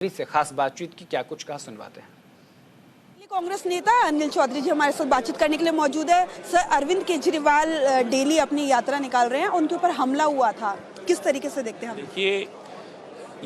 से खास बातचीत की क्या कुछ कहा सुनवाते हैं। कांग्रेस नेता अनिल चौधरी जी हमारे साथ बातचीत करने के लिए मौजूद है। सर, अरविंद केजरीवाल डेली अपनी यात्रा निकाल रहे हैं, उनके ऊपर हमला हुआ था, किस तरीके से देखते हैं? देखिए,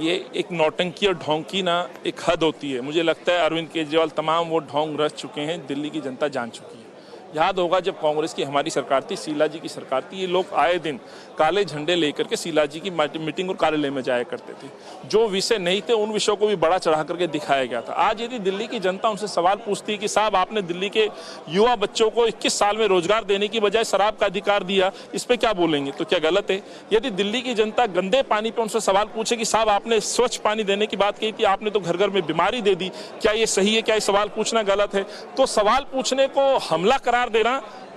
ये एक नौटंकी और ढोंग की ना एक हद होती है। मुझे लगता है अरविंद केजरीवाल तमाम वो ढोंग रच चुके हैं, दिल्ली की जनता जान चुकी है। याद होगा जब कांग्रेस की हमारी सरकार थी, शीला जी की सरकार थी, ये लोग आए दिन काले झंडे लेकर के शीला जी की मीटिंग और कार्यालय में जाया करते थे। जो विषय नहीं थे उन विषयों को भी बड़ा चढ़ा करके दिखाया गया था। आज यदि दिल्ली की जनता उनसे सवाल पूछती है कि साहब आपने दिल्ली के युवा बच्चों को 21 साल में रोजगार देने की बजाय शराब का अधिकार दिया, इस पर क्या बोलेंगे? तो क्या गलत है? यदि दिल्ली की जनता गंदे पानी पर उनसे सवाल पूछे कि साहब आपने स्वच्छ पानी देने की बात कही थी, आपने तो घर घर में बीमारी दे दी, क्या ये सही है? क्या ये सवाल पूछना गलत है? तो सवाल पूछने को हमला करार देना,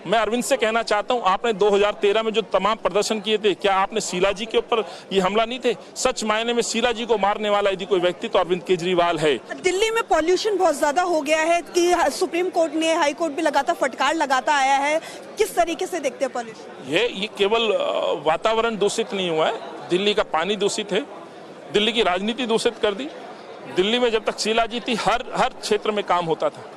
मैं अरविंद से कहना चाहता हूं, आपने 2013 में जो तमाम प्रदर्शन किए थे, क्या आपने शीला जी के ऊपर ये हमला नहीं थे? सच मायने में शीला जी को मारने वाला यदि कोई व्यक्ति तो अरविंद केजरीवाल है। दिल्ली में पॉल्यूशन बहुत ज्यादा हो गया है कि सुप्रीम कोर्ट ने, हाई कोर्ट भी लगातार फटकार लगाता आया है, किस तरीके से देखते हैं पॉल्यूशन? ये केवल वातावरण दूषित नहीं हुआ है, दिल्ली का पानी दूषित है, दिल्ली की राजनीति दूषित कर दी। दिल्ली में जब तक शीला जी थी हर क्षेत्र में काम होता था।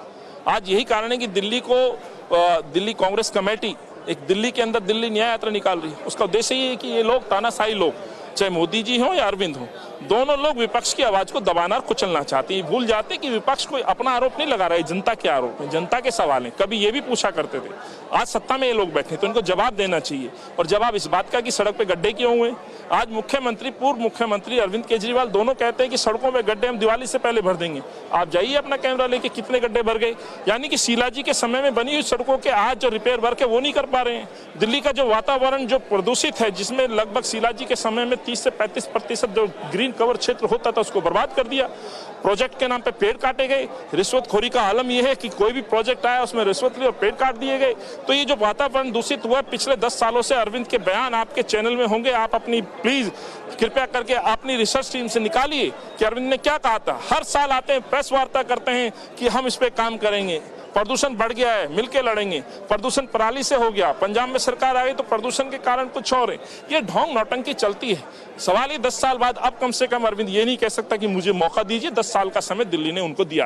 आज यही कारण है कि दिल्ली कांग्रेस कमेटी एक दिल्ली के अंदर दिल्ली न्याय यात्रा निकाल रही है। उसका उद्देश्य ये है कि ये लोग तानाशाही लोग, चाहे मोदी जी हो या अरविंद हो, दोनों लोग विपक्ष की आवाज को दबाना और कुचलना चाहते हैं। भूल जाते हैं कि विपक्ष कोई अपना आरोप नहीं लगा रहा है, जनता के आरोप है, जनता के सवाल हैं। कभी ये भी पूछा करते थे, आज सत्ता में ये लोग बैठे तो इनको जवाब देना चाहिए। और जवाब इस बात का कि सड़क पे गड्ढे क्यों हुए। आज मुख्यमंत्री, पूर्व मुख्यमंत्री अरविंद केजरीवाल दोनों कहते हैं कि सड़कों में गड्ढे हम दिवाली से पहले भर देंगे। आप जाइए अपना कैमरा लेके, कितने गड्ढे भर गए। यानी कि शीला जी के समय में बनी हुई सड़कों के आज जो रिपेयर वर्क है वो नहीं कर पा रहे हैं। दिल्ली का जो वातावरण जो प्रदूषित है, जिसमें लगभग शीला जी के समय में 30 से 35% जो ग्रीन कवर क्षेत्र होता था उसको बर्बाद कर दिया। प्रोजेक्ट के नाम पे पेड़ काटे गए। रिश्वतखोरी का आलम यह है कि कोई भी प्रोजेक्ट आया उसमें रिश्वत ली और पेड़ काट दिए गए। तो ये जो वातावरण दूषित हुआ पिछले 10 सालों से, अरविंद के बयान आपके चैनल में होंगे, आप अपनी प्लीज कृपया करके अपनी रिसर्च टीम से निकालिए कि अरविंद ने क्या कहा था। हर साल आते हैं, प्रेस वार्ता करते हैं कि हम इस पे काम करेंगे, प्रदूषण बढ़ गया है, मिलके लड़ेंगे। प्रदूषण पराली से हो गया, पंजाब में सरकार आ गई तो प्रदूषण के कारण कुछ और है। ये ढोंग नौटंकी चलती है। सवाल ये 10 साल बाद अब कम से कम अरविंद ये नहीं कह सकता कि मुझे मौका दीजिए। 10 साल का समय दिल्ली ने उनको दिया।